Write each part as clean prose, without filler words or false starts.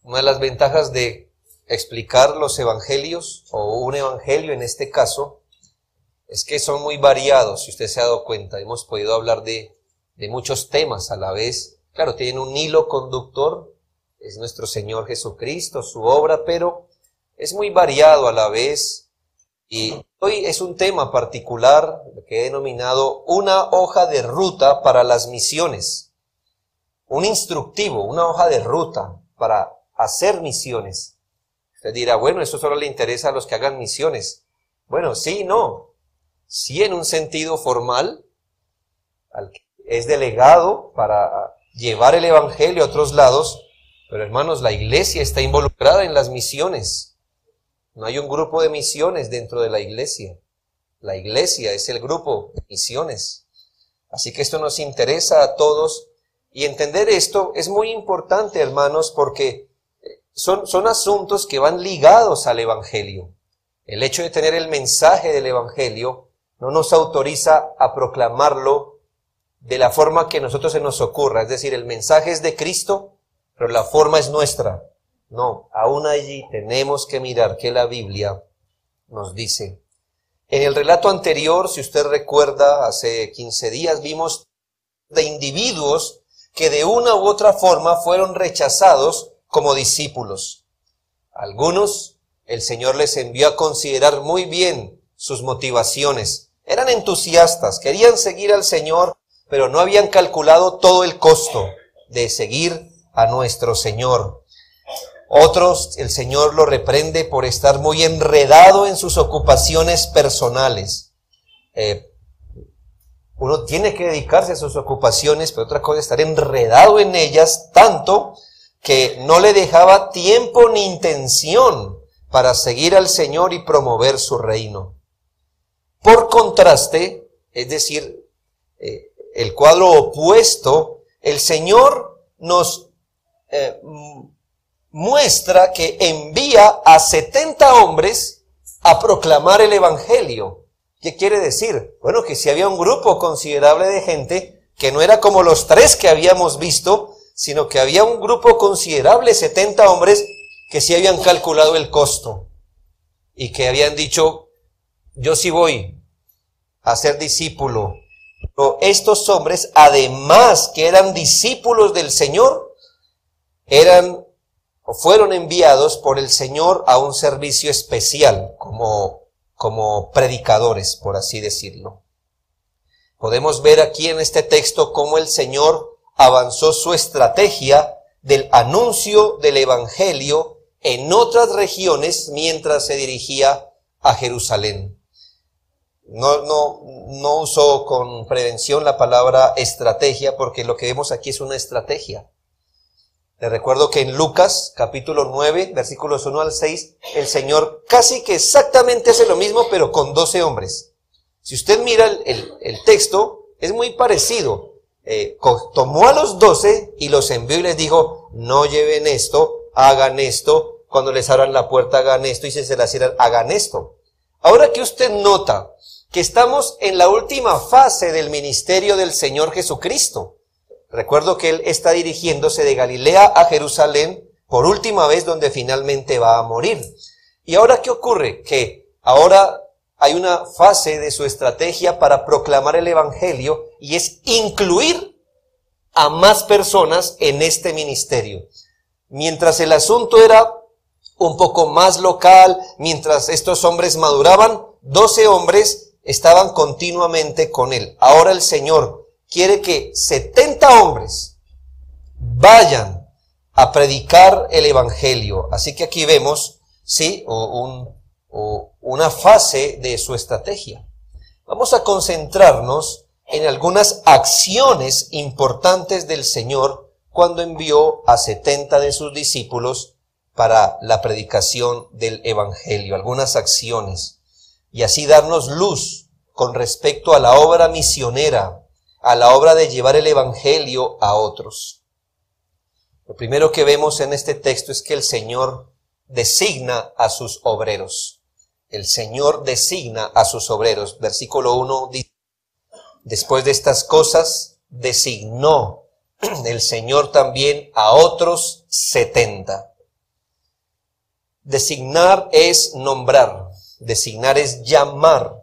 Una de las ventajas de explicar los evangelios, o un evangelio en este caso, es que son muy variados. Si usted se ha dado cuenta, hemos podido hablar de muchos temas a la vez. Claro, tienen un hilo conductor, es nuestro Señor Jesucristo, su obra, pero es muy variado a la vez. Y hoy es un tema particular que he denominado una hoja de ruta para las misiones. Un instructivo, una hoja de ruta para hacer misiones. Usted dirá, bueno, eso solo le interesa a los que hagan misiones. Bueno, sí, no. Sí, en un sentido formal, al que es delegado para llevar el evangelio a otros lados, pero hermanos, la iglesia está involucrada en las misiones. No hay un grupo de misiones dentro de la iglesia. La iglesia es el grupo de misiones. Así que esto nos interesa a todos. Y entender esto es muy importante, hermanos, porque son asuntos que van ligados al evangelio. El hecho de tener el mensaje del evangelio no nos autoriza a proclamarlo de la forma que a nosotros se nos ocurra. Es decir, el mensaje es de Cristo, pero la forma es nuestra. No, aún allí tenemos que mirar qué la Biblia nos dice. En el relato anterior, si usted recuerda, hace 15 días vimos de individuos que de una u otra forma fueron rechazados como discípulos. Algunos, el Señor les envió a considerar muy bien sus motivaciones. Eran entusiastas, querían seguir al Señor, pero no habían calculado todo el costo de seguir a nuestro Señor. Otros, el Señor lo reprende por estar muy enredado en sus ocupaciones personales. Uno tiene que dedicarse a sus ocupaciones, pero otra cosa es estar enredado en ellas tanto que no le dejaba tiempo ni intención para seguir al Señor y promover su reino. Por contraste, es decir, el cuadro opuesto, el Señor nos muestra que envía a 70 hombres a proclamar el evangelio. ¿Qué quiere decir? Bueno, que si había un grupo considerable de gente, que no era como los 3 que habíamos visto, sino que había un grupo considerable, 70 hombres, que sí habían calculado el costo y que habían dicho, yo sí voy a ser discípulo. Pero estos hombres, además que eran discípulos del Señor, eran o fueron enviados por el Señor a un servicio especial, como predicadores, por así decirlo. Podemos ver aquí en este texto cómo el Señor avanzó su estrategia del anuncio del evangelio en otras regiones mientras se dirigía a Jerusalén. No uso con prevención la palabra estrategia, porque lo que vemos aquí es una estrategia. Les recuerdo que en Lucas, capítulo 9, versículos 1 al 6, el Señor casi que exactamente hace lo mismo, pero con 12 hombres. Si usted mira el texto, es muy parecido. Tomó a los 12 y los envió y les dijo, no lleven esto, hagan esto, cuando les abran la puerta hagan esto, y si se la cierran, hagan esto. Ahora que usted nota que estamos en la última fase del ministerio del Señor Jesucristo. Recuerdo que Él está dirigiéndose de Galilea a Jerusalén por última vez, donde finalmente va a morir. ¿Y ahora qué ocurre? Que ahora hay una fase de su estrategia para proclamar el evangelio, y es incluir a más personas en este ministerio. Mientras el asunto era un poco más local, mientras estos hombres maduraban, 12 hombres estaban continuamente con Él. Ahora el Señor quiere que 70 hombres vayan a predicar el evangelio. Así que aquí vemos, sí, una fase de su estrategia. Vamos a concentrarnos en algunas acciones importantes del Señor cuando envió a 70 de sus discípulos para la predicación del evangelio. Algunas acciones. Y así darnos luz con respecto a la obra misionera, a la obra de llevar el evangelio a otros. Lo primero que vemos en este texto es que el Señor designa a sus obreros. El Señor designa a sus obreros. Versículo 1 dice, después de estas cosas, designó el Señor también a otros 70. Designar es nombrar, designar es llamar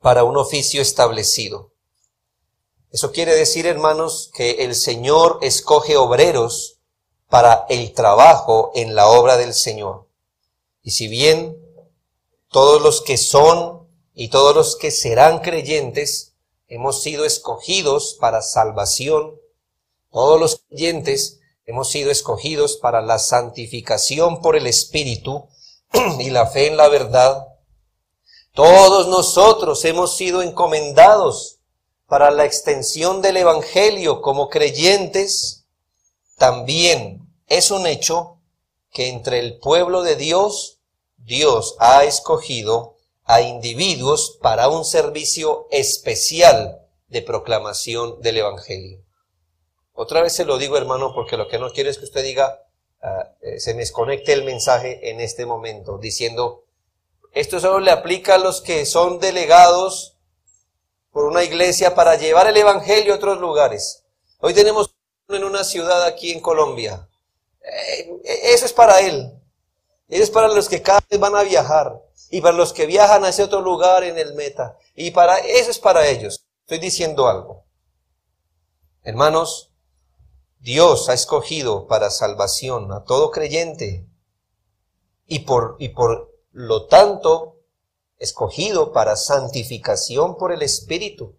para un oficio establecido. Eso quiere decir, hermanos, que el Señor escoge obreros para el trabajo en la obra del Señor. Y si bien todos los que son y todos los que serán creyentes hemos sido escogidos para salvación, todos los creyentes hemos sido escogidos para la santificación por el Espíritu y la fe en la verdad, todos nosotros hemos sido encomendados para la extensión del Evangelio como creyentes. También es un hecho que entre el pueblo de Dios, Dios ha escogido a individuos para un servicio especial de proclamación del Evangelio. Otra vez se lo digo, hermano, porque lo que no quiero es que usted diga, se me desconecte el mensaje en este momento, diciendo, esto solo le aplica a los que son delegados por una iglesia para llevar el Evangelio a otros lugares. Hoy tenemos en una ciudad aquí en Colombia. Eso es para él. Eso es para los que cada vez van a viajar. Y para los que viajan a ese otro lugar en el meta. Y eso es para ellos. Estoy diciendo algo. Hermanos, Dios ha escogido para salvación a todo creyente. Y por lo tanto, escogido para santificación por el Espíritu.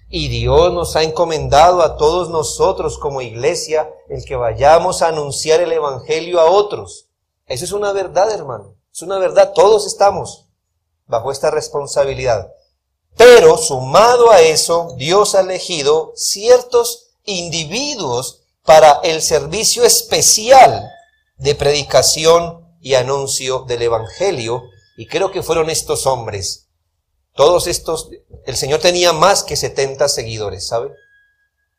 Y Dios nos ha encomendado a todos nosotros como iglesia el que vayamos a anunciar el Evangelio a otros. Eso es una verdad, hermano. Es una verdad. Todos estamos bajo esta responsabilidad. Pero sumado a eso, Dios ha elegido ciertos individuos para el servicio especial de predicación y anuncio del Evangelio. Y creo que fueron estos hombres. Todos estos, el Señor tenía más que 70 seguidores, ¿sabe?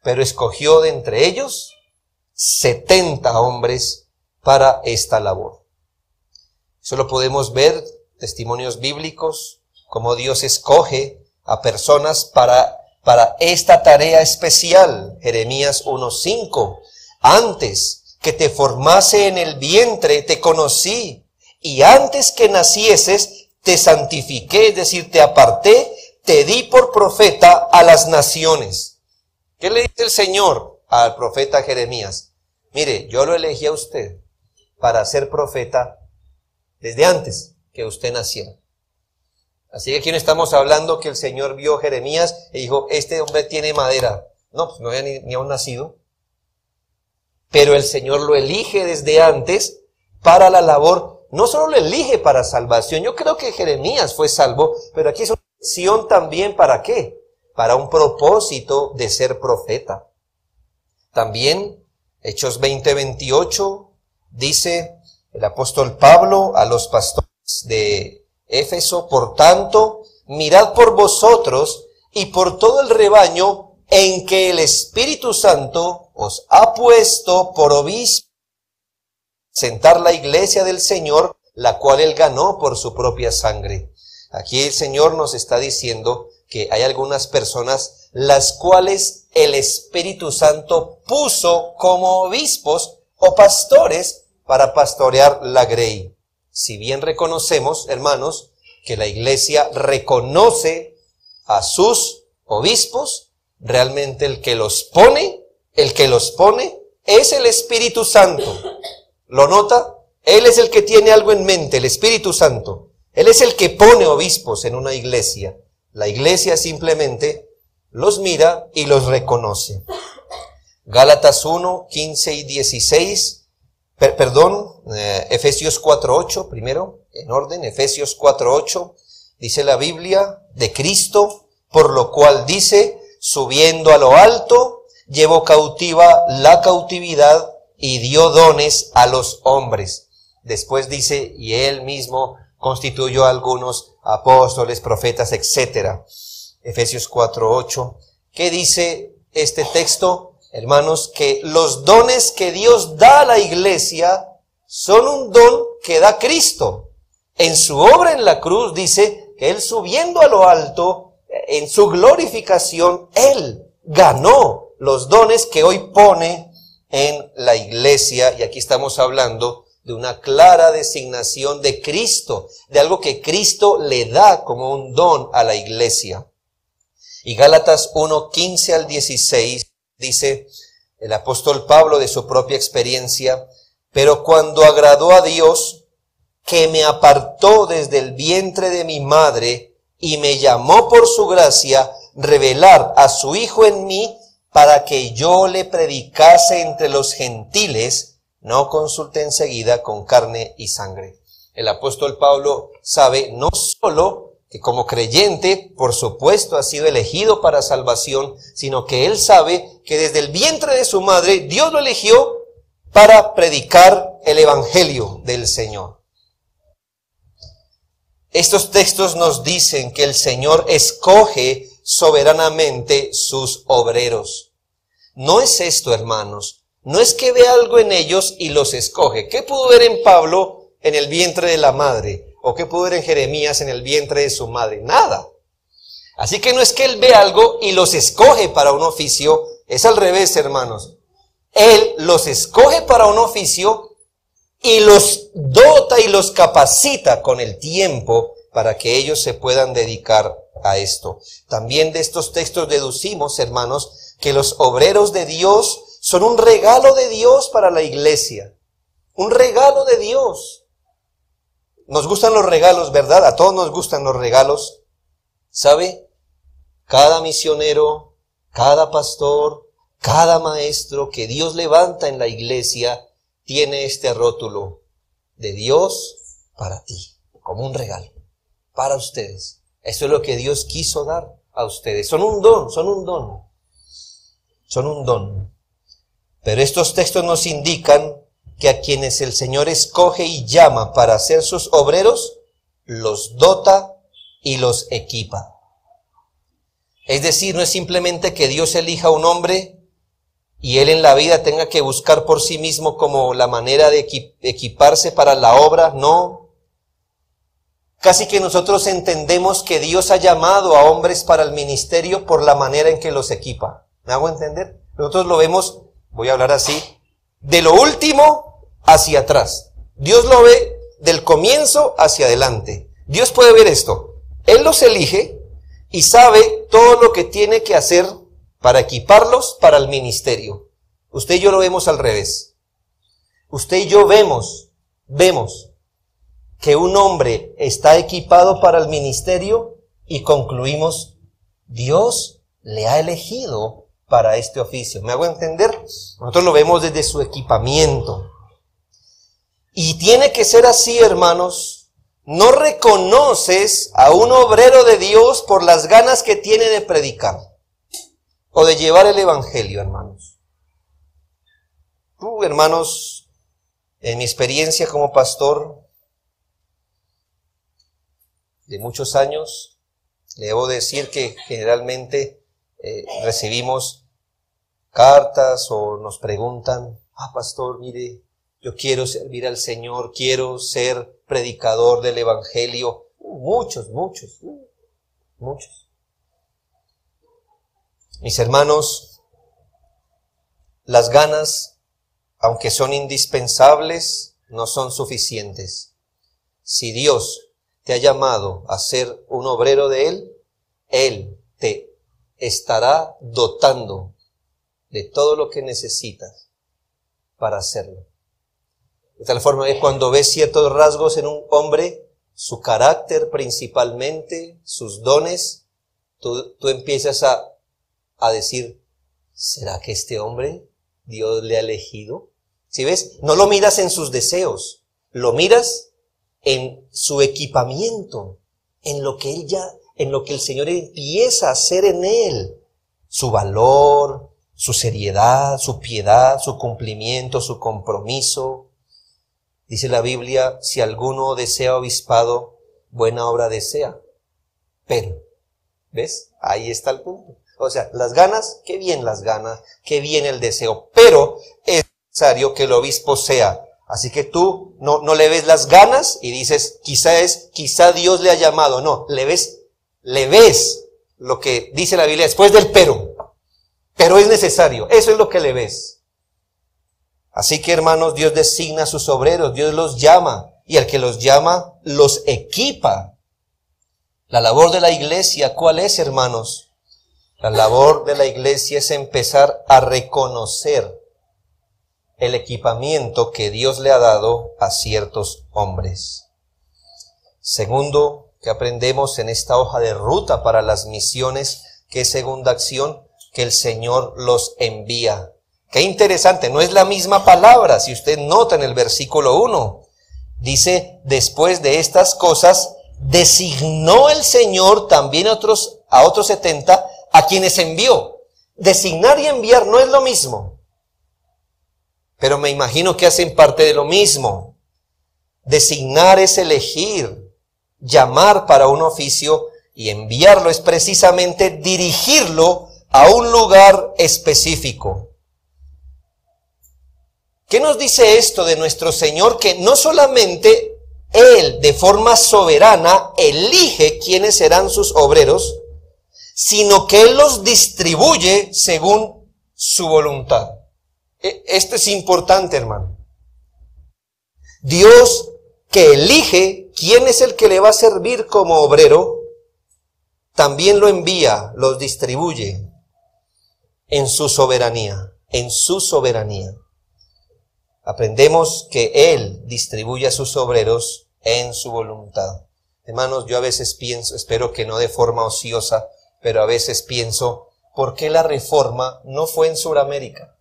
Pero escogió de entre ellos 70 hombres para esta labor. Eso lo podemos ver, testimonios bíblicos, cómo Dios escoge a personas para esta tarea especial. Jeremías 1:5. Antes que te formase en el vientre, te conocí. Y antes que nacieses, te santifiqué, es decir, te aparté, te di por profeta a las naciones. ¿Qué le dice el Señor al profeta Jeremías? Mire, yo lo elegí a usted para ser profeta desde antes que usted naciera. Así que aquí no estamos hablando que el Señor vio a Jeremías y dijo, este hombre tiene madera. No, pues no había ni aún nacido. Pero el Señor lo elige desde antes para la labor. No solo lo elige para salvación, yo creo que Jeremías fue salvo, pero aquí es una elección también ¿para qué? Para un propósito de ser profeta. También, Hechos 20:28, dice el apóstol Pablo a los pastores de Éfeso, por tanto, mirad por vosotros y por todo el rebaño en que el Espíritu Santo os ha puesto por obispo, sentar la iglesia del Señor, la cual Él ganó por su propia sangre. Aquí el Señor nos está diciendo que hay algunas personas las cuales el Espíritu Santo puso como obispos o pastores para pastorear la grey. Si bien reconocemos, hermanos, que la iglesia reconoce a sus obispos, realmente el que los pone es el Espíritu Santo. ¿Lo nota? Él es el que tiene algo en mente, el Espíritu Santo. Él es el que pone obispos en una iglesia. La iglesia simplemente los mira y los reconoce. Gálatas 1, 15 y 16, Efesios 4:8, primero, en orden, Efesios 4:8, dice la Biblia, de Cristo, por lo cual dice, subiendo a lo alto, llevó cautiva la cautividad y dio dones a los hombres. Después dice, y Él mismo constituyó a algunos apóstoles, profetas, etc. Efesios 4:8. ¿Qué dice este texto? Hermanos, que los dones que Dios da a la iglesia son un don que da Cristo. En su obra en la cruz dice que Él subiendo a lo alto, en su glorificación, Él ganó los dones que hoy pone en la iglesia. Y aquí estamos hablando de una clara designación de Cristo, de algo que Cristo le da como un don a la iglesia. Y Gálatas 1:15 al 16 dice el apóstol Pablo de su propia experiencia: pero cuando agradó a Dios, que me apartó desde el vientre de mi madre y me llamó por su gracia, revelar a su Hijo en mí para que yo le predicase entre los gentiles, no consulté enseguida con carne y sangre. El apóstol Pablo sabe no solo que como creyente, por supuesto, ha sido elegido para salvación, sino que él sabe que desde el vientre de su madre Dios lo eligió para predicar el evangelio del Señor. Estos textos nos dicen que el Señor escoge soberanamente sus obreros. No es esto, hermanos. No es que ve algo en ellos y los escoge. ¿Qué pudo ver en Pablo en el vientre de la madre? ¿O qué pudo ver en Jeremías en el vientre de su madre? Nada. Así que no es que él ve algo y los escoge para un oficio. Es al revés, hermanos. Él los escoge para un oficio y los dota y los capacita con el tiempo para que ellos se puedan dedicar a esto. También de estos textos deducimos, hermanos, que los obreros de Dios son un regalo de Dios para la iglesia. Un regalo de Dios. Nos gustan los regalos, ¿verdad? A todos nos gustan los regalos. ¿Sabe? Cada misionero, cada pastor, cada maestro que Dios levanta en la iglesia tiene este rótulo de Dios para ti, como un regalo, para ustedes. Eso es lo que Dios quiso dar a ustedes. Son un don, son un don. Son un don. Pero estos textos nos indican que a quienes el Señor escoge y llama para ser sus obreros, los dota y los equipa. Es decir, no es simplemente que Dios elija a un hombre y él en la vida tenga que buscar por sí mismo como la manera de equiparse para la obra, no. Casi que nosotros entendemos que Dios ha llamado a hombres para el ministerio por la manera en que los equipa. ¿Me hago entender? Nosotros lo vemos, voy a hablar así, de lo último hacia atrás. Dios lo ve del comienzo hacia adelante. Dios puede ver esto. Él los elige y sabe todo lo que tiene que hacer para equiparlos para el ministerio. Usted y yo lo vemos al revés. Usted y yo vemos que un hombre está equipado para el ministerio y concluimos, Dios le ha elegido para este oficio. ¿Me hago entender? Nosotros lo vemos desde su equipamiento. Y tiene que ser así, hermanos. No reconoces a un obrero de Dios por las ganas que tiene de predicar o de llevar el evangelio, hermanos. Hermanos, en mi experiencia como pastor de muchos años, le debo decir que generalmente recibimos cartas o nos preguntan, pastor, mire, yo quiero servir al Señor, quiero ser predicador del evangelio. Muchos. Mis hermanos, las ganas, aunque son indispensables, no son suficientes. Si Dios te ha llamado a ser un obrero de Él te estará dotando de todo lo que necesitas para hacerlo. De tal forma que cuando ves ciertos rasgos en un hombre, su carácter principalmente, sus dones, tú empiezas a decir, ¿será que este hombre Dios le ha elegido? ¿Sí ves? No lo miras en sus deseos, lo miras en su equipamiento, en lo que el Señor empieza a hacer en él, su valor, su seriedad, su piedad, su cumplimiento, su compromiso. Dice la Biblia, si alguno desea obispado, buena obra desea. Pero, ¿ves? Ahí está el punto. O sea, las ganas, qué bien las ganas, qué bien el deseo, pero es necesario que el obispo sea. Así que tú no le ves las ganas y dices, quizá Dios le ha llamado. No, le ves lo que dice la Biblia después del pero. Pero es necesario, eso es lo que le ves. Así que, hermanos, Dios designa a sus obreros, Dios los llama, y al que los llama, los equipa. La labor de la iglesia, ¿cuál es, hermanos? La labor de la iglesia es empezar a reconocer el equipamiento que Dios le ha dado a ciertos hombres. Segundo, que aprendemos en esta hoja de ruta para las misiones, que es segunda acción, que el Señor los envía. Qué interesante, no es la misma palabra. Si usted nota en el versículo 1, dice, después de estas cosas, designó el Señor también a otros 70, a quienes envió. Designar y enviar no es lo mismo, pero me imagino que hacen parte de lo mismo. Designar es elegir, llamar para un oficio, y enviarlo es precisamente dirigirlo a un lugar específico. ¿Qué nos dice esto de nuestro Señor? Que no solamente Él, de forma soberana, elige quiénes serán sus obreros, sino que Él los distribuye según su voluntad. Esto es importante, hermano. Dios, que elige quién es el que le va a servir como obrero, también lo envía, los distribuye en su soberanía, en su soberanía. Aprendemos que Él distribuye a sus obreros en su voluntad. Hermanos, yo a veces pienso, espero que no de forma ociosa, pero a veces pienso, ¿por qué la reforma no fue en Sudamérica?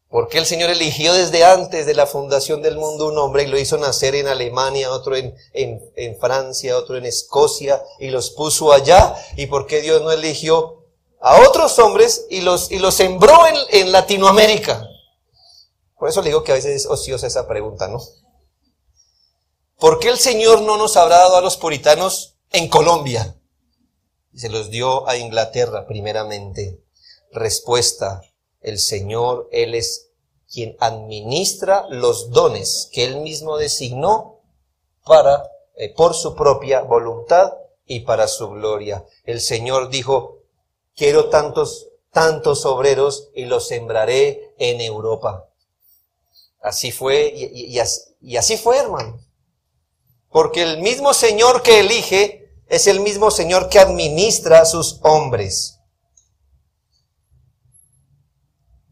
¿Por qué el Señor eligió desde antes de la fundación del mundo un hombre y lo hizo nacer en Alemania, otro en Francia, otro en Escocia, y los puso allá? ¿Y por qué Dios no eligió a otros hombres y los sembró en Latinoamérica? Por eso le digo que a veces es ociosa esa pregunta, ¿no? ¿Por qué el Señor no nos habrá dado a los puritanos en Colombia? Se los dio a Inglaterra primeramente. Respuesta: el Señor, Él es quien administra los dones que Él mismo designó por su propia voluntad y para su gloria. El Señor dijo, quiero tantos obreros y los sembraré en Europa. Así fue y así fue, hermano. Porque el mismo Señor que elige es el mismo Señor que administra a sus hombres.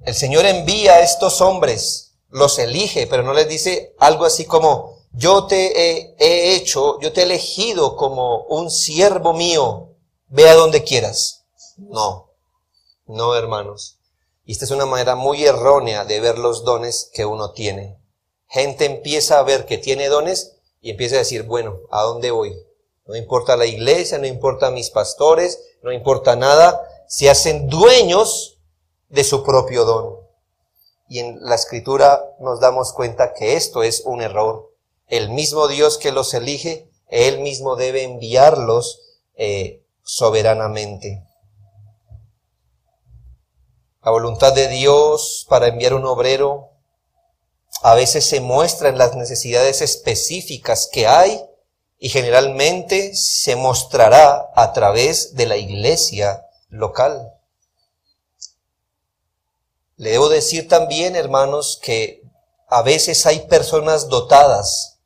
El Señor envía a estos hombres, los elige, pero no les dice algo así como, yo te he elegido como un siervo mío, ve a donde quieras. No, hermanos. Y esta es una manera muy errónea de ver los dones que uno tiene. Gente empieza a ver que tiene dones y empieza a decir, bueno, ¿a dónde voy? No importa la iglesia, no importa mis pastores, no importa nada. Se hacen dueños de su propio don. Y en la Escritura nos damos cuenta que esto es un error. El mismo Dios que los elige, Él mismo debe enviarlos soberanamente. La voluntad de Dios para enviar un obrero a veces se muestra en las necesidades específicas que hay y generalmente se mostrará a través de la iglesia local. Le debo decir también, hermanos, que a veces hay personas dotadas,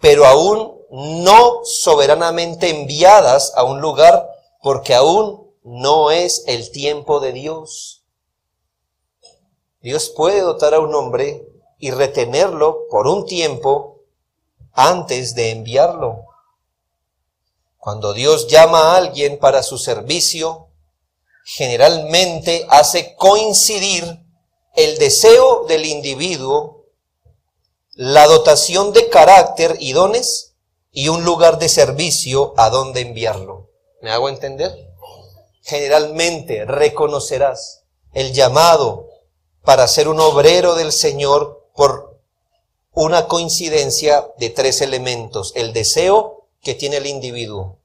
pero aún no soberanamente enviadas a un lugar porque aún no es el tiempo de Dios. Dios puede dotar a un hombre y retenerlo por un tiempo antes de enviarlo. Cuando Dios llama a alguien para su servicio, generalmente hace coincidir el deseo del individuo, la dotación de carácter y dones y un lugar de servicio a donde enviarlo. ¿Me hago entender? Generalmente reconocerás el llamado para ser un obrero del Señor por una coincidencia de 3 elementos. El deseo que tiene el individuo,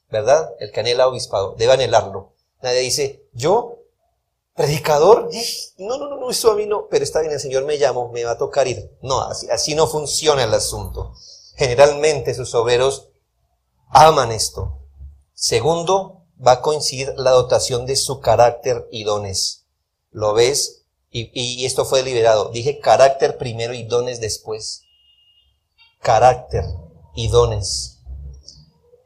¿verdad? El que anhela obispado, debe anhelarlo. Nadie dice, yo, predicador, no, eso a mí no, pero está bien, el Señor me llamó, me va a tocar ir. No, así no funciona el asunto. Generalmente sus obreros aman esto. Segundo, va a coincidir la dotación de su carácter y dones. Lo ves Y esto fue deliberado. Dije carácter primero y dones después. Carácter y dones.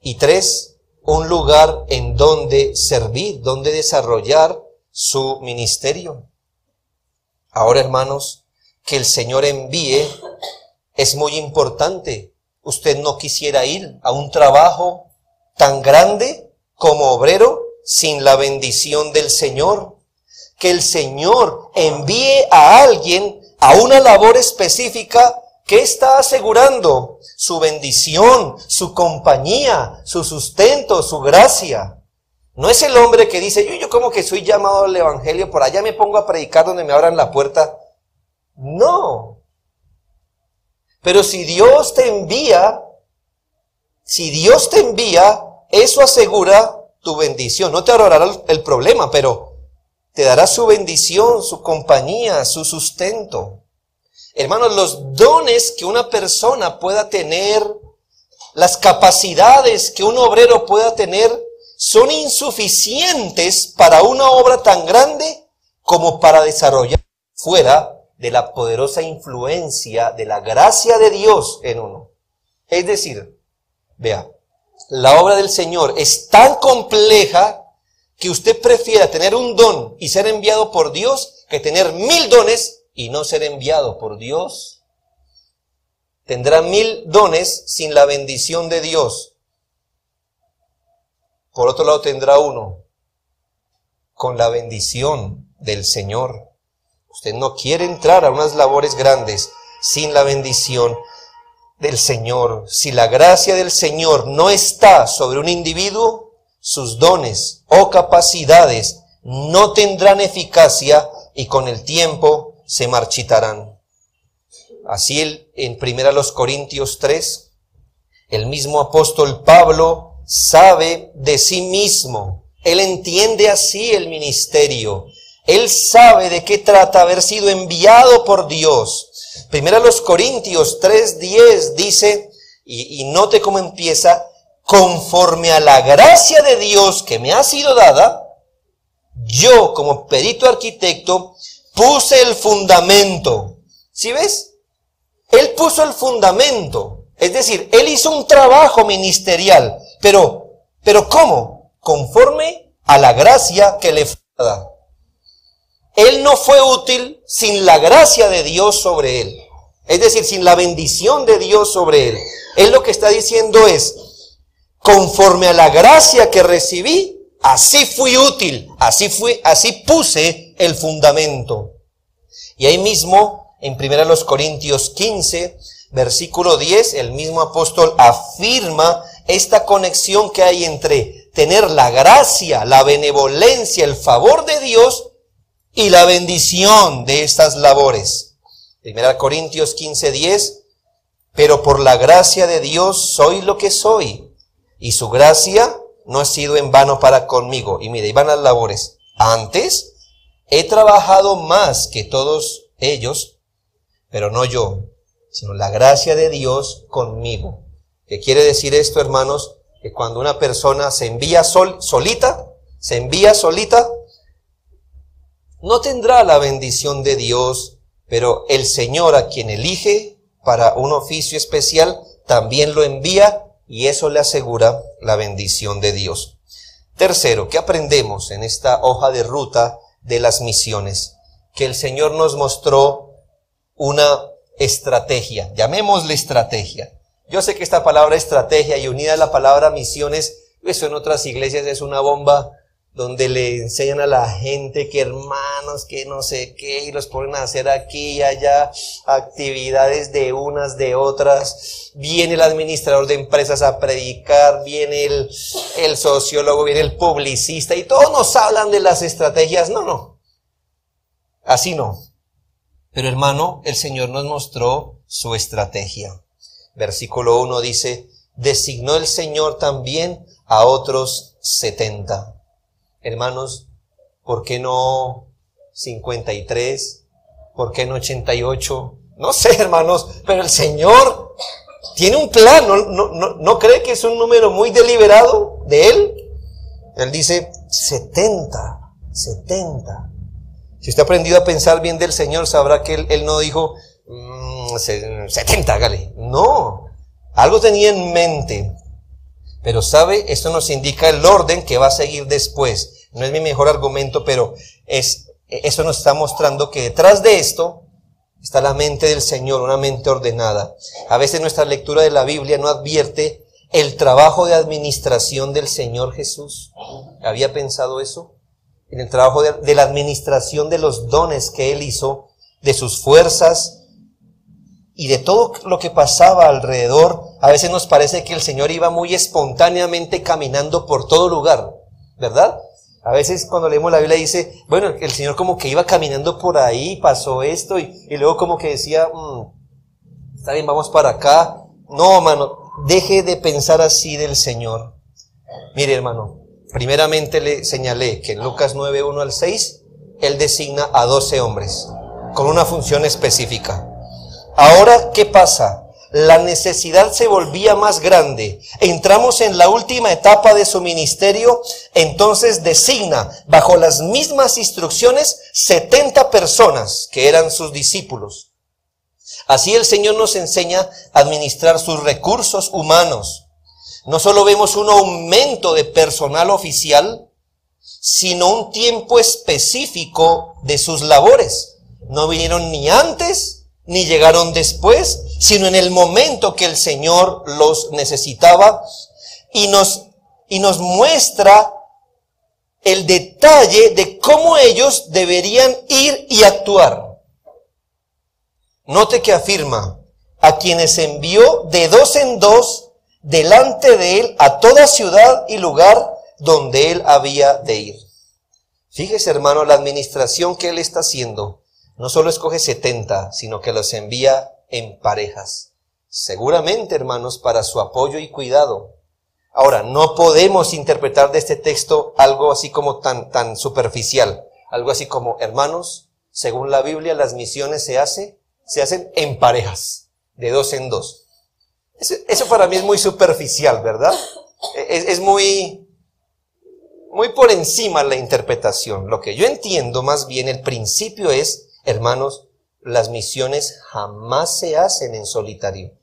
Y 3, un lugar en donde servir, donde desarrollar su ministerio. Ahora, hermanos, que el Señor envíe es muy importante. Usted no quisiera ir a un trabajo tan grande como obrero sin la bendición del Señor. Que el Señor envíe a alguien a una labor específica que está asegurando su bendición, su compañía, su sustento, su gracia. No es el hombre que dice, yo como que soy llamado al evangelio, por allá me pongo a predicar donde me abran la puerta. No. Pero si Dios te envía, eso asegura tu bendición. No te ahorrará el problema, pero te dará su bendición, su compañía, su sustento. Hermanos, los dones que una persona pueda tener, las capacidades que un obrero pueda tener, son insuficientes para una obra tan grande como para desarrollar fuera de la poderosa influencia de la gracia de Dios en uno. Es decir, vea, la obra del Señor es tan compleja que usted prefiera tener un don y ser enviado por Dios que tener 1000 dones y no ser enviado por Dios. Tendrá 1000 dones sin la bendición de Dios. Por otro lado tendrá uno con la bendición del Señor. Usted no quiere entrar a unas labores grandes sin la bendición del Señor. Si la gracia del Señor no está sobre un individuo, sus dones o capacidades no tendrán eficacia y con el tiempo se marchitarán. Así en 1 Corintios 3, el mismo apóstol Pablo sabe de sí mismo. Él entiende así el ministerio. Él sabe de qué trata haber sido enviado por Dios. 1 Corintios 3:10 dice, y note cómo empieza, conforme a la gracia de Dios que me ha sido dada, yo como perito arquitecto puse el fundamento. ¿Sí ves? Él puso el fundamento. Es decir, él hizo un trabajo ministerial. Pero ¿cómo? Conforme a la gracia que le fue dada. Él no fue útil sin la gracia de Dios sobre él. Es decir, sin la bendición de Dios sobre él. Él lo que está diciendo es, conforme a la gracia que recibí, así fui útil, así puse el fundamento. Y ahí mismo, en 1 Corintios 15, versículo 10, el mismo apóstol afirma esta conexión que hay entre tener la gracia, la benevolencia, el favor de Dios y la bendición de estas labores. 1 Corintios 15, 10, pero por la gracia de Dios soy lo que soy. Y su gracia no ha sido en vano para conmigo. Y mire, ahí van las labores. Antes, he trabajado más que todos ellos, pero no yo, sino la gracia de Dios conmigo. ¿Qué quiere decir esto, hermanos? Que cuando una persona se envía solita, no tendrá la bendición de Dios, pero el Señor a quien elige para un oficio especial, también lo envía y eso le asegura la bendición de Dios. Tercero, ¿qué aprendemos en esta hoja de ruta de las misiones? Que el Señor nos mostró una estrategia, llamémosle estrategia. Yo sé que esta palabra estrategia y unida a la palabra misiones, eso en otras iglesias es una bomba donde le enseñan a la gente que hermanos, que no sé qué, y los ponen a hacer aquí y allá actividades de unas, de otras. Viene el administrador de empresas a predicar, viene el sociólogo, viene el publicista, y todos nos hablan de las estrategias. No, así no. Pero hermano, el Señor nos mostró su estrategia. Versículo 1 dice, designó el Señor también a otros 70. Hermanos, ¿por qué no 53? ¿Por qué no 88? No sé, hermanos, pero el Señor tiene un plan. ¿No cree que es un número muy deliberado de Él? Él dice 70. Si usted ha aprendido a pensar bien del Señor, sabrá que Él no dijo 70, hágale. No, algo tenía en mente. Pero sabe, esto nos indica el orden que va a seguir después. No es mi mejor argumento, pero eso nos está mostrando que detrás de esto está la mente del Señor, una mente ordenada. A veces nuestra lectura de la Biblia no advierte el trabajo de administración del Señor Jesús. ¿Había pensado eso? En el trabajo de la administración de los dones que Él hizo, de sus fuerzas y de todo lo que pasaba alrededor. A veces nos parece que el Señor iba muy espontáneamente caminando por todo lugar, ¿verdad? A veces cuando leemos la Biblia dice, bueno, el Señor como que iba caminando por ahí, pasó esto y luego como que decía, está bien, vamos para acá. No, hermano, deje de pensar así del Señor. Mire, hermano, primeramente le señalé que en Lucas 9, 1 al 6, Él designa a 12 hombres con una función específica. Ahora, ¿qué pasa? La necesidad se volvía más grande. Entramos en la última etapa de su ministerio, entonces designa bajo las mismas instrucciones 70 personas que eran sus discípulos. Así el Señor nos enseña a administrar sus recursos humanos. No solo vemos un aumento de personal oficial, sino un tiempo específico de sus labores. No vinieron ni antes ni llegaron después, sino en el momento que el Señor los necesitaba, y nos muestra el detalle de cómo ellos deberían ir y actuar. Note que afirma, a quienes envió de 2 en 2 delante de Él a toda ciudad y lugar donde Él había de ir. Fíjese, hermano, la administración que Él está haciendo. No solo escoge 70, sino que los envía en parejas. Seguramente, hermanos, para su apoyo y cuidado. Ahora, no podemos interpretar de este texto algo así como tan superficial. Algo así como, hermanos, según la Biblia, las misiones se hacen en parejas, de 2 en 2. Eso para mí es muy superficial, ¿verdad? Es muy por encima la interpretación. Lo que yo entiendo más bien, el principio es, hermanos, las misiones jamás se hacen en solitario.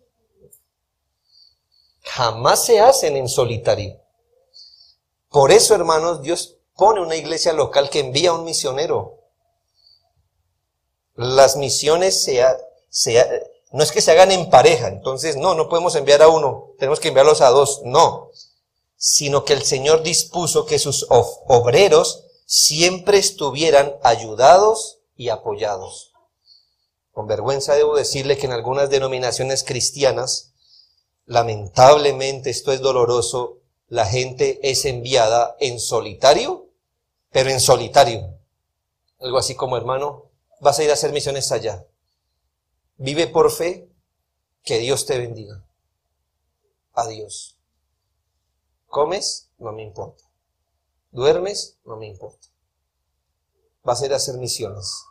Jamás se hacen en solitario. Por eso, hermanos, Dios pone una iglesia local que envía a un misionero. Las misiones no es que se hagan en pareja, entonces no podemos enviar a uno, tenemos que enviarlos a 2, no. Sino que el Señor dispuso que sus obreros siempre estuvieran ayudados y apoyados. Con vergüenza debo decirle que en algunas denominaciones cristianas, lamentablemente esto es doloroso, la gente es enviada en solitario, pero en solitario. Algo así como, hermano, vas a ir a hacer misiones allá. Vive por fe, que Dios te bendiga. Adiós. ¿Comes? No me importa. ¿Duermes? No me importa. Vas a ir a hacer misiones.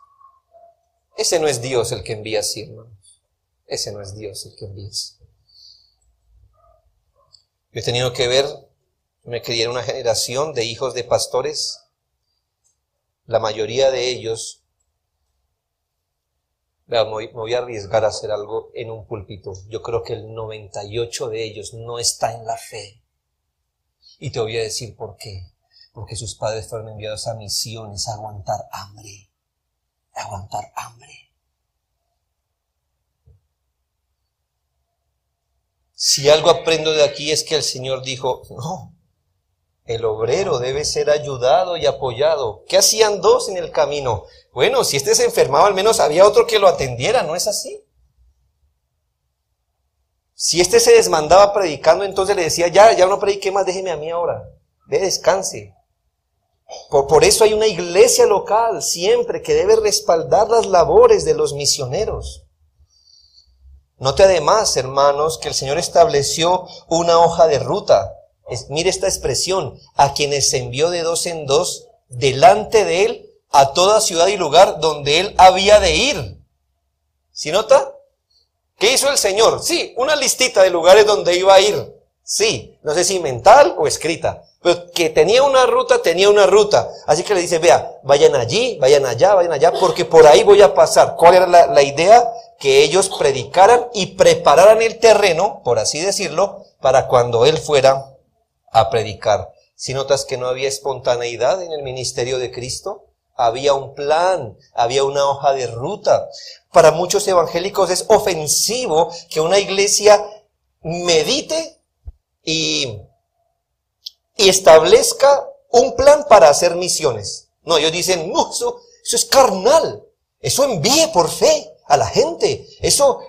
Ese no es Dios el que envía así, hermanos. Ese no es Dios el que envía así. Yo he tenido que ver, me crié en una generación de hijos de pastores. La mayoría de ellos, me voy a arriesgar a hacer algo en un púlpito. Yo creo que el 98% de ellos no está en la fe. Y te voy a decir por qué. Porque sus padres fueron enviados a misiones, a aguantar hambre. A aguantar hambre. Si algo aprendo de aquí es que el Señor dijo, no, el obrero debe ser ayudado y apoyado. ¿Qué hacían 2 en el camino? Bueno, si este se enfermaba, al menos había otro que lo atendiera, ¿no es así? Si este se desmandaba predicando, entonces le decía, ya no predique más, déjeme a mí ahora, descanse. Por eso hay una iglesia local siempre que debe respaldar las labores de los misioneros. Note además, hermanos, que el Señor estableció una hoja de ruta. Mire esta expresión, a quienes envió de 2 en 2 delante de Él a toda ciudad y lugar donde Él había de ir. ¿Sí nota? ¿Qué hizo el Señor? Sí, una listita de lugares donde iba a ir. Sí, no sé si mental o escrita, pero que tenía una ruta. Así que le dice, vea, vayan allí, vayan allá, porque por ahí voy a pasar. ¿Cuál era la idea? Que ellos predicaran y prepararan el terreno, por así decirlo, para cuando él fuera a predicar. Si notas que no había espontaneidad en el ministerio de Cristo, había un plan, había una hoja de ruta. Para muchos evangélicos es ofensivo que una iglesia medite y establezca un plan para hacer misiones. No, ellos dicen, no, eso es carnal. Eso envíe por fe a la gente. Eso,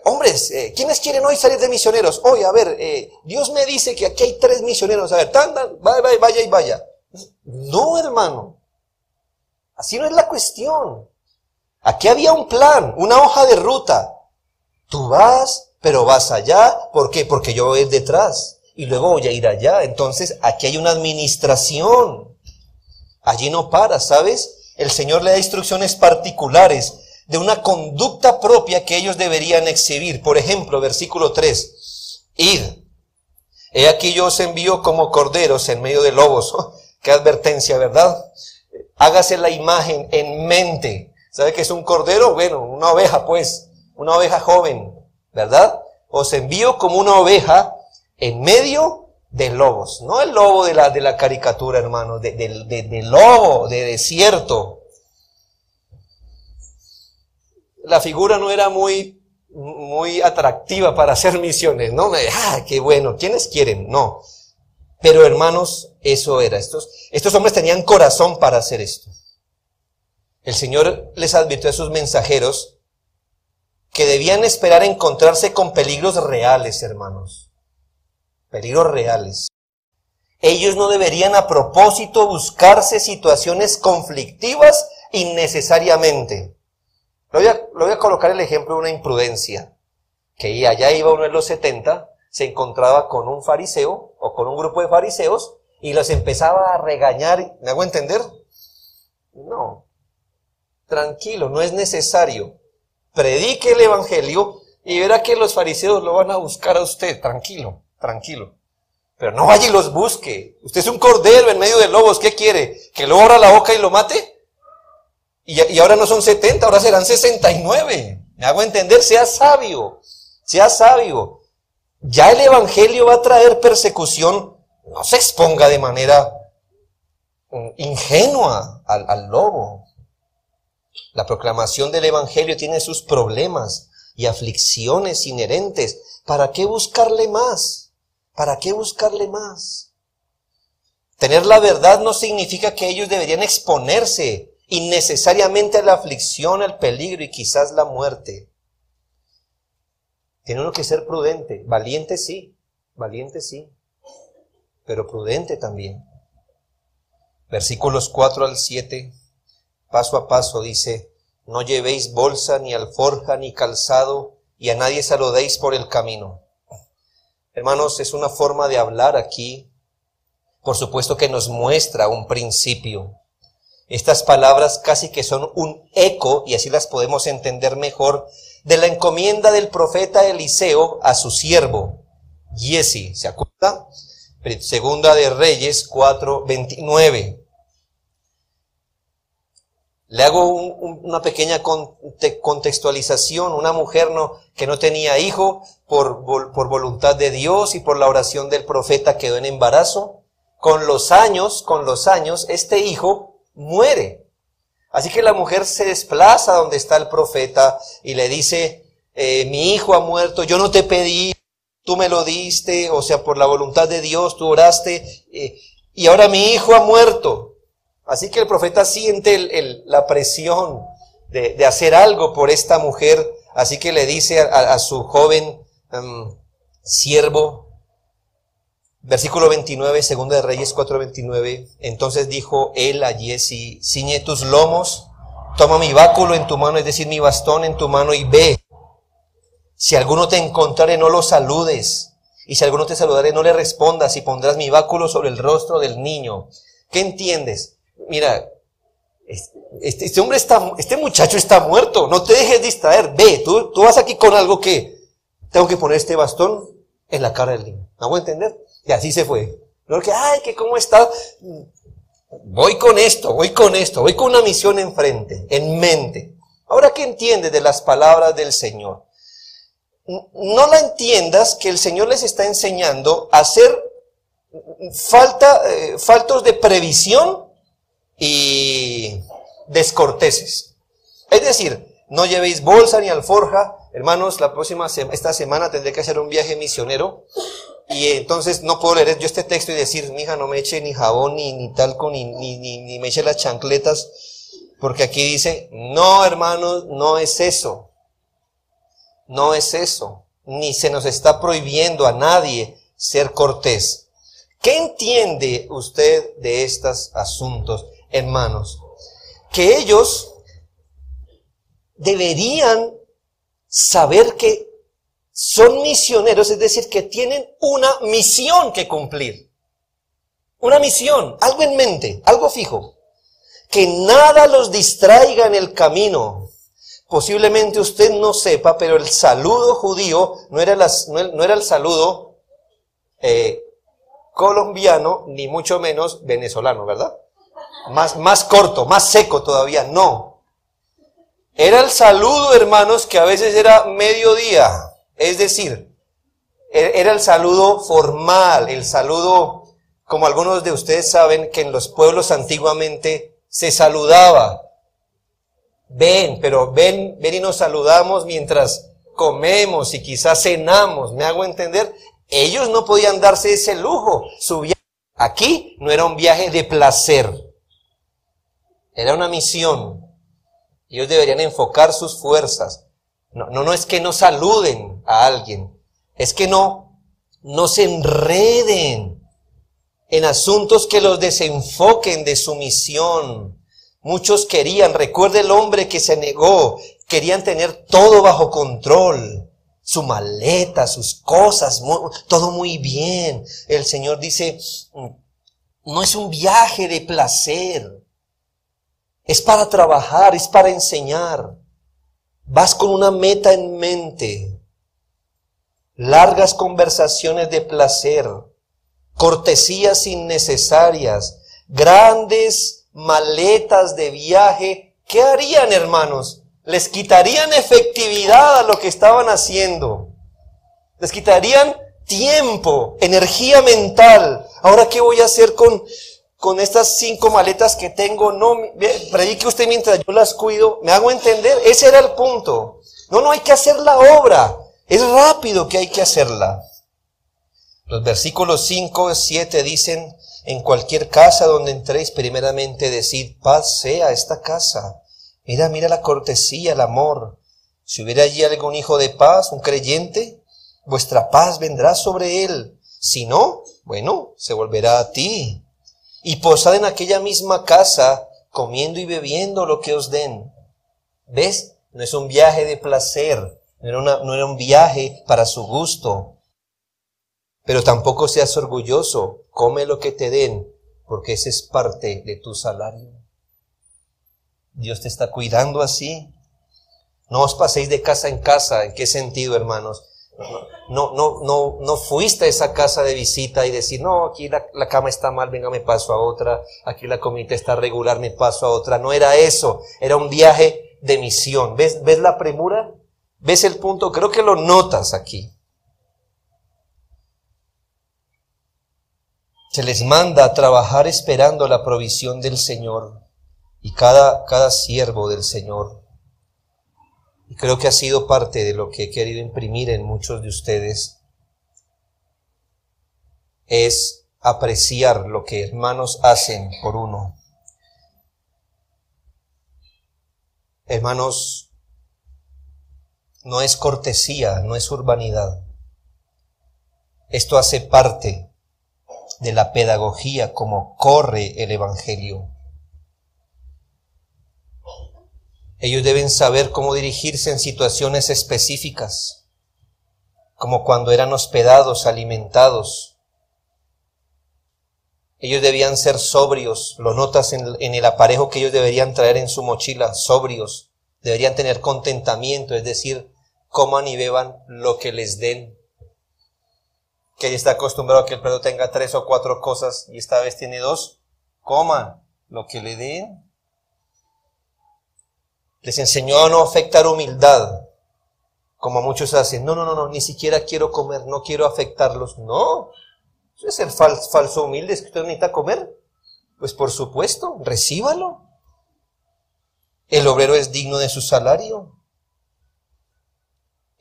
hombres, ¿quiénes quieren hoy salir de misioneros? Hoy, a ver, Dios me dice que aquí hay 3 misioneros. A ver, vaya y vaya. No, hermano. Así no es la cuestión. Aquí había un plan, una hoja de ruta. Tú vas, pero vas allá. ¿Por qué? Porque yo voy a ir detrás. Y luego voy a ir allá. Entonces, aquí hay una administración. Allí no para, ¿sabes? El Señor le da instrucciones particulares de una conducta propia que ellos deberían exhibir. Por ejemplo, versículo 3. Id. He aquí yo os envío como corderos en medio de lobos. Oh, qué advertencia, ¿verdad? Hágase la imagen en mente. ¿Sabe qué es un cordero? Bueno, una oveja pues. Una oveja joven, ¿verdad? Os envío como una oveja en medio de lobos. No el lobo de la caricatura, hermano. De lobo, de desierto. La figura no era muy atractiva para hacer misiones, ¿no? Qué bueno, ¿quiénes quieren? No. Pero hermanos, eso era. Estos hombres tenían corazón para hacer esto. El Señor les advirtió a sus mensajeros que debían esperar encontrarse con peligros reales, hermanos. Peligros reales. Ellos no deberían a propósito buscarse situaciones conflictivas innecesariamente. Lo voy a colocar el ejemplo de una imprudencia. Que allá iba uno en los 70, se encontraba con un fariseo o con un grupo de fariseos y los empezaba a regañar. ¿Me hago entender? No. Tranquilo, no es necesario. Predique el evangelio y verá que los fariseos lo van a buscar a usted. Tranquilo, tranquilo. Pero no vaya y los busque. Usted es un cordero en medio de lobos. ¿Qué quiere? ¿Que lo abra la boca y lo mate? Y ahora no son 70, ahora serán 69. ¿Me hago entender? Sea sabio. Sea sabio. Ya el evangelio va a traer persecución. No se exponga de manera ingenua al lobo. La proclamación del evangelio tiene sus problemas y aflicciones inherentes. ¿Para qué buscarle más? ¿Para qué buscarle más? Tener la verdad no significa que ellos deberían exponerse innecesariamente a la aflicción, al peligro y quizás la muerte. Tiene uno que ser prudente, valiente sí, pero prudente también. Versículos 4 al 7, paso a paso dice, no llevéis bolsa, ni alforja, ni calzado, y a nadie saludéis por el camino. Hermanos, es una forma de hablar aquí, por supuesto que nos muestra un principio. Estas palabras casi que son un eco, y así las podemos entender mejor, de la encomienda del profeta Eliseo a su siervo, Giezi. ¿Se acuerda? Segunda de Reyes 4:29. Le hago una pequeña contextualización. Una mujer que no tenía hijo, por voluntad de Dios y por la oración del profeta quedó en embarazo. Con los años, este hijo muere. Así que la mujer se desplaza donde está el profeta y le dice, mi hijo ha muerto, yo no te pedí, tú me lo diste, o sea, por la voluntad de Dios, tú oraste, y ahora mi hijo ha muerto. Así que el profeta siente la presión de hacer algo por esta mujer, así que le dice a su joven siervo, versículo 29, segunda de Reyes 4:29, entonces dijo él a Giezi, ciñe tus lomos, toma mi báculo en tu mano, es decir, mi bastón en tu mano y ve. Si alguno te encontrare, no lo saludes, y si alguno te saludare, no le respondas, y pondrás mi báculo sobre el rostro del niño. ¿Qué entiendes? Mira, este muchacho está muerto, no te dejes distraer, ve, tú vas aquí con algo que tengo que poner este bastón en la cara del niño. ¿Me hago entender? Y así se fue. Porque, que cómo está. Voy con esto, voy con una misión enfrente, en mente. Ahora, ¿qué entiendes de las palabras del Señor? No la entiendas que el Señor les está enseñando a ser faltos de previsión y descorteses. Es decir, no llevéis bolsa ni alforja. Hermanos, esta semana tendré que hacer un viaje misionero. Y entonces no puedo leer yo este texto y decir, mija, no me eche ni jabón, ni talco, ni me eche las chancletas. Porque aquí dice, no, hermanos, no es eso. No es eso. Ni se nos está prohibiendo a nadie ser cortés. ¿Qué entiende usted de estos asuntos, hermanos? Que ellos deberían saber que son misioneros, es decir, que tienen una misión que cumplir. Una misión, algo en mente, algo fijo. Que nada los distraiga en el camino. Posiblemente usted no sepa, pero el saludo judío no era el saludo colombiano, ni mucho menos venezolano, ¿verdad? Más corto, más seco todavía, no. Era el saludo, hermanos, que a veces era mediodía. Es decir, era el saludo formal, el saludo, como algunos de ustedes saben, que en los pueblos antiguamente se saludaba. Ven y nos saludamos mientras comemos y quizás cenamos, ¿me hago entender? Ellos no podían darse ese lujo. Su viaje aquí no era un viaje de placer, era una misión. Ellos deberían enfocar sus fuerzas. No es que no saluden a alguien, es que no se enreden en asuntos que los desenfoquen de su misión. Muchos recuerde el hombre que se negó, querían tener todo bajo control, su maleta, sus cosas, todo muy bien. El Señor dice, no es un viaje de placer, es para trabajar, es para enseñar. Vas con una meta en mente, largas conversaciones de placer, cortesías innecesarias, grandes maletas de viaje. ¿Qué harían, hermanos? Les quitarían efectividad a lo que estaban haciendo. Les quitarían tiempo, energía mental. Ahora, ¿qué voy a hacer con estas 5 maletas que tengo? No, predique usted mientras yo las cuido. ¿Me hago entender? Ese era el punto. No hay que hacer la obra. Es rápido que hay que hacerla. Los versículos 5 y 7 dicen, en cualquier casa donde entréis, primeramente decid, paz sea esta casa. Mira la cortesía, el amor. Si hubiera allí algún hijo de paz, un creyente, vuestra paz vendrá sobre él. Si no, bueno, se volverá a ti. Y posad en aquella misma casa, comiendo y bebiendo lo que os den. ¿Ves? No es un viaje de placer, no era un viaje para su gusto. Pero tampoco seas orgulloso, come lo que te den, porque ese es parte de tu salario. Dios te está cuidando así. No os paséis de casa en casa. ¿En qué sentido, hermanos? No fuiste a esa casa de visita y decir, no, aquí la cama está mal, venga, me paso a otra, aquí la comida está regular, me paso a otra. No era eso, era un viaje de misión. ¿Ves la premura? ¿Ves el punto? Creo que lo notas aquí. Se les manda a trabajar esperando la provisión del Señor y cada siervo del Señor. Y creo que ha sido parte de lo que he querido imprimir en muchos de ustedes. Es apreciar lo que hermanos hacen por uno. Hermanos, no es cortesía, no es urbanidad. Esto hace parte de la pedagogía como corre el Evangelio. Ellos deben saber cómo dirigirse en situaciones específicas, como cuando eran hospedados, alimentados. Ellos debían ser sobrios, lo notas en el aparejo que ellos deberían traer en su mochila, sobrios. Deberían tener contentamiento, es decir, coman y beban lo que les den. que ella está acostumbrado a que el perro tenga 3 o 4 cosas y esta vez tiene 2, coman lo que le den. Les enseñó a no afectar humildad, como muchos hacen. No, ni siquiera quiero comer, no quiero afectarlos. No, eso es ser falso humilde. ¿Es que usted necesita comer? Pues por supuesto, recíbalo. El obrero es digno de su salario.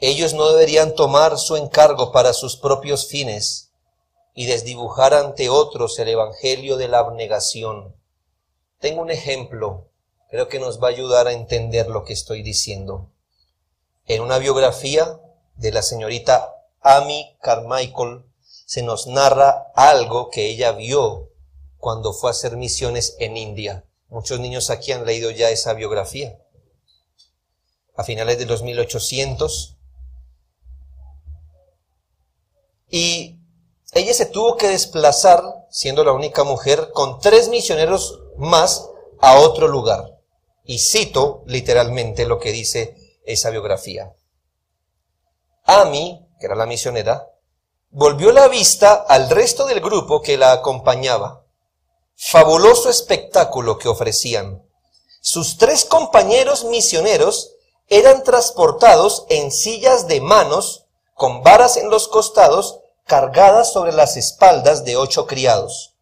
Ellos no deberían tomar su encargo para sus propios fines y desdibujar ante otros el evangelio de la abnegación. Tengo un ejemplo, creo que nos va a ayudar a entender lo que estoy diciendo. En una biografía de la señorita Amy Carmichael se nos narra algo que ella vio cuando fue a hacer misiones en India. Muchos niños aquí han leído ya esa biografía. A finales de los 1800. Y ella se tuvo que desplazar, siendo la única mujer, con 3 misioneros más a otro lugar. Y cito literalmente lo que dice esa biografía. Amy, que era la misionera, volvió la vista al resto del grupo que la acompañaba. Fabuloso espectáculo que ofrecían. Sus 3 compañeros misioneros eran transportados en sillas de manos con varas en los costados, cargadas sobre las espaldas de 8 criados.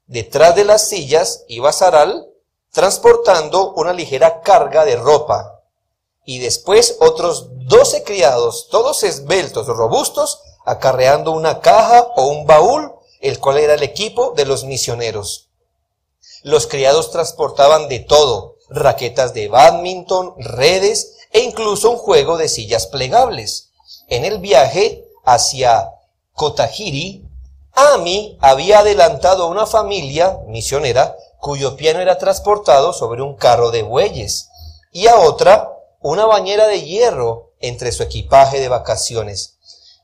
Detrás de las sillas iba Saral, transportando una ligera carga de ropa, y después otros 12 criados, todos esbeltos, robustos, acarreando una caja o un baúl, el cual era el equipo de los misioneros. Los criados transportaban de todo, raquetas de bádminton, redes e incluso un juego de sillas plegables. En el viaje hacia Kotagiri, Amy había adelantado a una familia misionera cuyo piano era transportado sobre un carro de bueyes, y a otra una bañera de hierro entre su equipaje de vacaciones.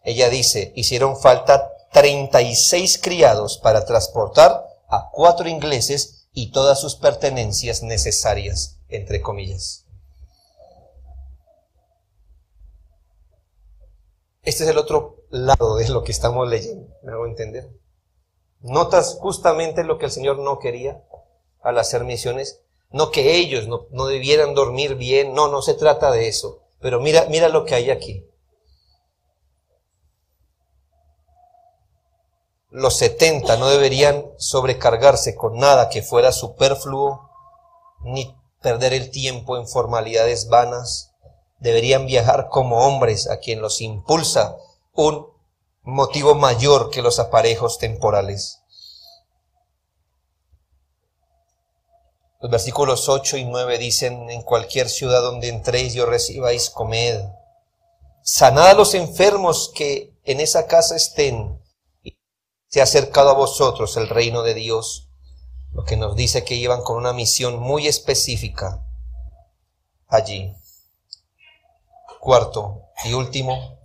Ella dice, hicieron falta 36 criados para transportar a 4 ingleses y todas sus pertenencias necesarias, entre comillas. Este es el otro lado de lo que estamos leyendo, ¿me hago entender? ¿Notas justamente lo que el Señor no quería al hacer misiones? No que ellos no debieran dormir bien, no se trata de eso. Pero mira lo que hay aquí. Los 70 no deberían sobrecargarse con nada que fuera superfluo, ni perder el tiempo en formalidades vanas. Deberían viajar como hombres a quien los impulsa un motivo mayor que los aparejos temporales. Los versículos 8 y 9 dicen, en cualquier ciudad donde entréis y os recibáis, comed. Sanad a los enfermos que en esa casa estén. Y se ha acercado a vosotros el reino de Dios. Lo que nos dice que iban con una misión muy específica allí. Cuarto y último,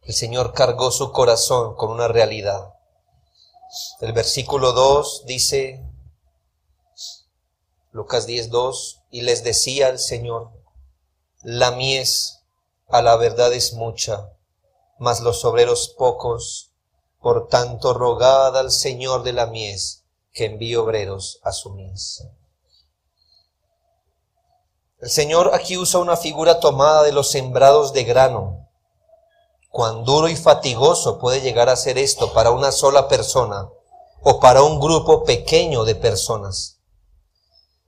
el Señor cargó su corazón con una realidad. El versículo 2 dice, Lucas 10:2, y les decía el Señor, la mies a la verdad es mucha, mas los obreros pocos, por tanto rogad al Señor de la mies que envíe obreros a su mies. El Señor aquí usa una figura tomada de los sembrados de grano. Cuán duro y fatigoso puede llegar a ser esto para una sola persona o para un grupo pequeño de personas.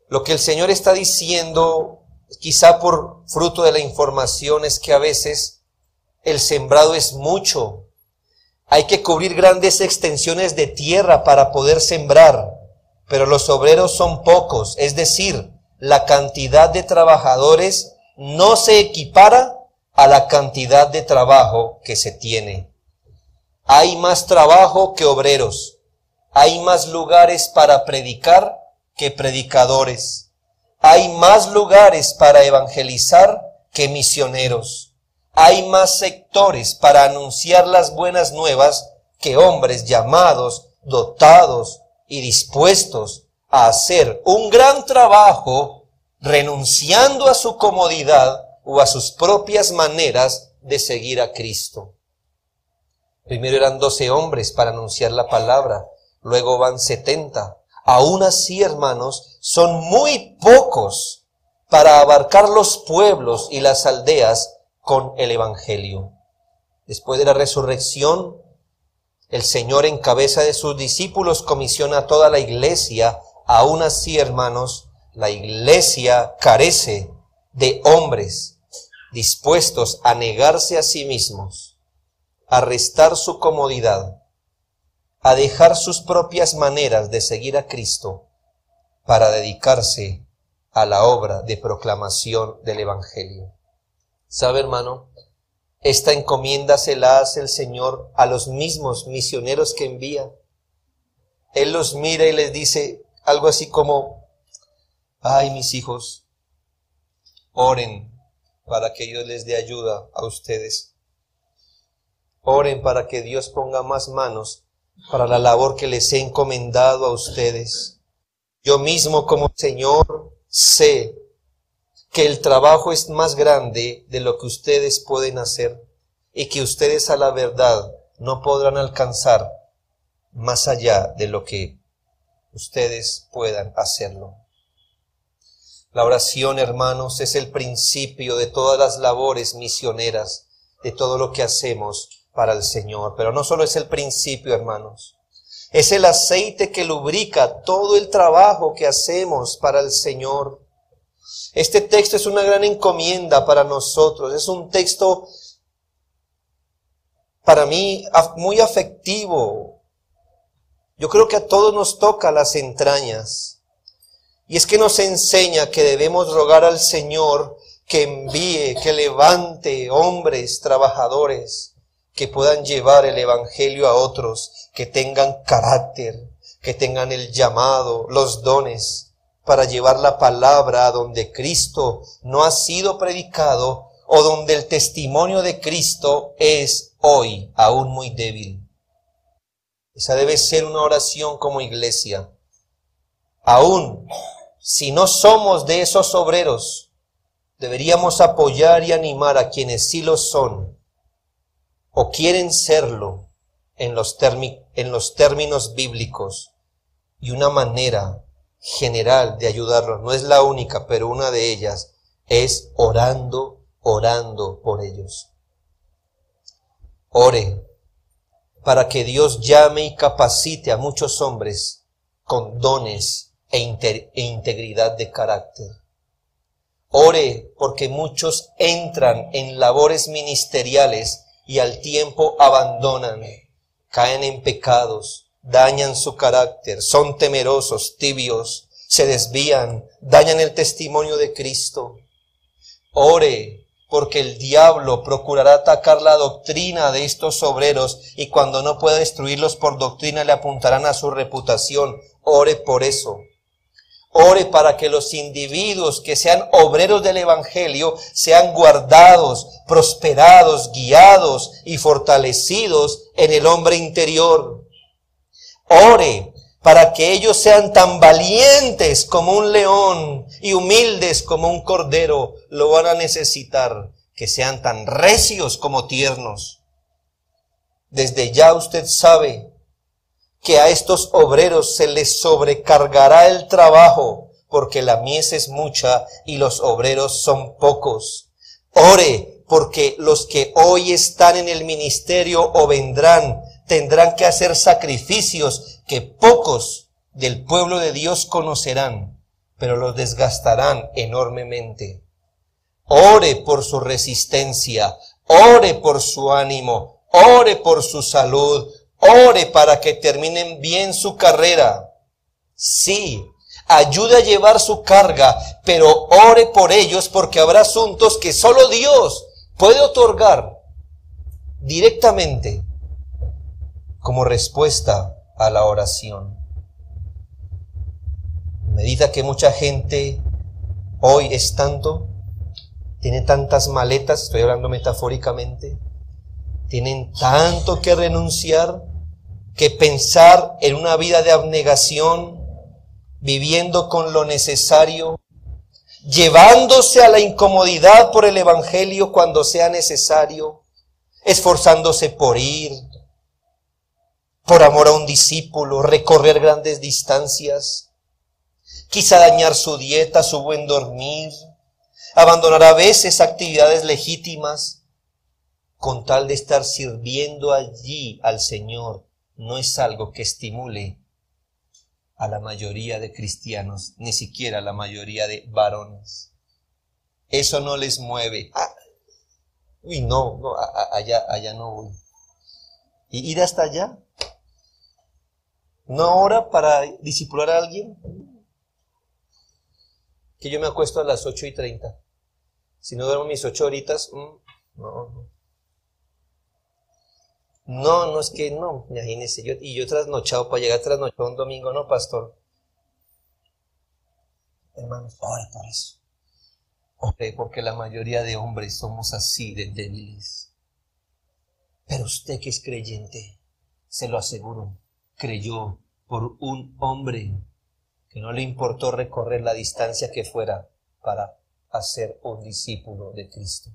Lo que el Señor está diciendo, quizá por fruto de la información, es que a veces el sembrado es mucho. Hay que cubrir grandes extensiones de tierra para poder sembrar, pero los obreros son pocos, es decir, la cantidad de trabajadores no se equipara a la cantidad de trabajo que se tiene. Hay más trabajo que obreros. Hay más lugares para predicar que predicadores. Hay más lugares para evangelizar que misioneros. Hay más sectores para anunciar las buenas nuevas que hombres llamados, dotados y dispuestos a hacer un gran trabajo renunciando a su comodidad o a sus propias maneras de seguir a Cristo. Primero eran 12 hombres para anunciar la palabra, luego van 70. Aún así, hermanos, son muy pocos para abarcar los pueblos y las aldeas con el evangelio. Después de la resurrección, el Señor en cabeza de sus discípulos comisiona a toda la iglesia. Aún así, hermanos, la iglesia carece de hombres dispuestos a negarse a sí mismos, a restar su comodidad, a dejar sus propias maneras de seguir a Cristo para dedicarse a la obra de proclamación del evangelio. ¿Sabe, hermano? Esta encomienda se la hace el Señor a los mismos misioneros que envía. Él los mira y les dice algo así como: ay, mis hijos, oren para que Dios les dé ayuda a ustedes. Oren para que Dios ponga más manos para la labor que les he encomendado a ustedes. Yo mismo como Señor sé que el trabajo es más grande de lo que ustedes pueden hacer y que ustedes a la verdad no podrán alcanzar más allá de lo que ustedes puedan hacerlo. La oración, hermanos, es el principio de todas las labores misioneras, de todo lo que hacemos para el Señor. Pero no solo es el principio, hermanos, es el aceite que lubrica todo el trabajo que hacemos para el Señor. Este texto es una gran encomienda para nosotros, es un texto para mí muy afectivo. Yo creo que a todos nos toca las entrañas. Y es que nos enseña que debemos rogar al Señor que envíe, que levante hombres trabajadores que puedan llevar el evangelio a otros, que tengan carácter, que tengan el llamado, los dones para llevar la palabra a donde Cristo no ha sido predicado o donde el testimonio de Cristo es hoy aún muy débil. Esa debe ser una oración como iglesia. Aún si no somos de esos obreros, deberíamos apoyar y animar a quienes sí lo son o quieren serlo en los términos bíblicos. Y una manera general de ayudarlos, no es la única, pero una de ellas es orando por ellos. Ore para que Dios llame y capacite a muchos hombres con dones e integridad de carácter. Ore porque muchos entran en labores ministeriales y al tiempo abandonan, caen en pecados, dañan su carácter, son temerosos, tibios, se desvían, dañan el testimonio de Cristo. Ore porque el diablo procurará atacar la doctrina de estos obreros y cuando no pueda destruirlos por doctrina le apuntarán a su reputación. Ore por eso. Ore para que los individuos que sean obreros del evangelio sean guardados, prosperados, guiados y fortalecidos en el hombre interior. Ore para que ellos sean tan valientes como un león y humildes como un cordero. Lo van a necesitar, que sean tan recios como tiernos. Desde ya usted sabe que a estos obreros se les sobrecargará el trabajo, porque la mies es mucha y los obreros son pocos. Ore, porque los que hoy están en el ministerio o vendrán, tendrán que hacer sacrificios que pocos del pueblo de Dios conocerán, pero los desgastarán enormemente. Ore por su resistencia, ore por su ánimo, ore por su salud, ore para que terminen bien su carrera. Sí, ayude a llevar su carga, pero ore por ellos porque habrá asuntos que solo Dios puede otorgar directamente como respuesta a la oración. A medida que mucha gente hoy es tanto, tiene tantas maletas, estoy hablando metafóricamente, tienen tanto que renunciar, que pensar en una vida de abnegación, viviendo con lo necesario, llevándose a la incomodidad por el evangelio cuando sea necesario, esforzándose por ir, por amor a un discípulo, recorrer grandes distancias, quizá dañar su dieta, su buen dormir, abandonar a veces actividades legítimas, con tal de estar sirviendo allí al Señor, no es algo que estimule a la mayoría de cristianos, ni siquiera a la mayoría de varones. Eso no les mueve. Allá no voy. ¿Y ir hasta allá? ¿No hora para discipular a alguien? Que yo me acuesto a las 8:30. Si no duermo mis 8 horitas, No, es que no, imagínese, yo trasnochado para llegar trasnochado un domingo, no, pastor. Hermanos, ore por eso. Ore, porque la mayoría de hombres somos así de débiles. Pero usted que es creyente, se lo aseguro, creyó por un hombre que no le importó recorrer la distancia que fuera para hacer un discípulo de Cristo.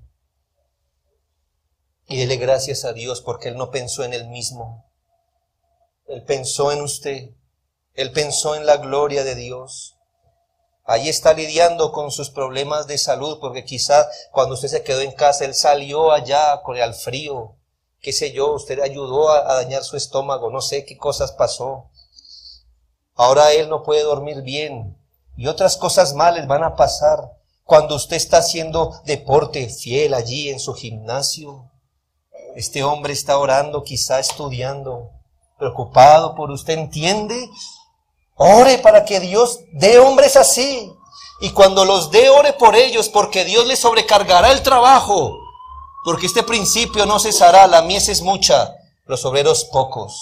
Y dele gracias a Dios porque Él no pensó en Él mismo. Él pensó en usted. Él pensó en la gloria de Dios. Ahí está lidiando con sus problemas de salud porque quizá cuando usted se quedó en casa, Él salió allá al frío. Qué sé yo, usted ayudó a dañar su estómago. No sé qué cosas pasó. Ahora Él no puede dormir bien. Y otras cosas malas van a pasar cuando usted está haciendo deporte fiel allí en su gimnasio. Este hombre está orando, quizá estudiando, preocupado por usted, ¿entiende? Ore para que Dios dé hombres así. Y cuando los dé, ore por ellos, porque Dios les sobrecargará el trabajo. Porque este principio no cesará, la mies es mucha, los obreros pocos.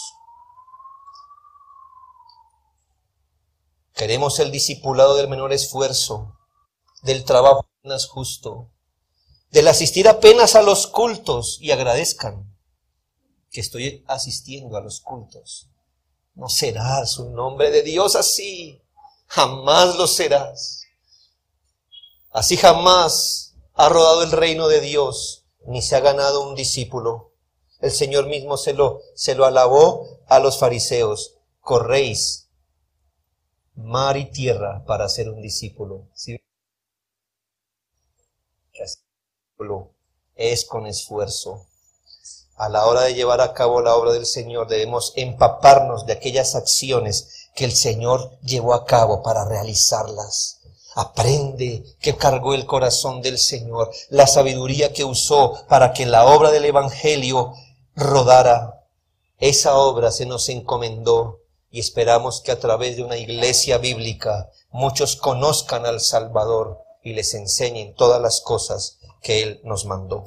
Queremos el discipulado del menor esfuerzo, del trabajo más justo, del asistir apenas a los cultos y agradezcan que estoy asistiendo a los cultos. No serás un hombre de Dios así, jamás lo serás. Así jamás ha rodado el reino de Dios, ni se ha ganado un discípulo. El Señor mismo se lo alabó a los fariseos. Corréis mar y tierra para ser un discípulo. ¿Sí? Es con esfuerzo. A la hora de llevar a cabo la obra del Señor debemos empaparnos de aquellas acciones que el Señor llevó a cabo para realizarlas. Aprende que cargó el corazón del Señor, la sabiduría que usó para que la obra del Evangelio rodara. Esa obra se nos encomendó y esperamos que a través de una iglesia bíblica muchos conozcan al Salvador y les enseñen todas las cosas que Él nos mandó.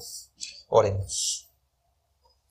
Oremos.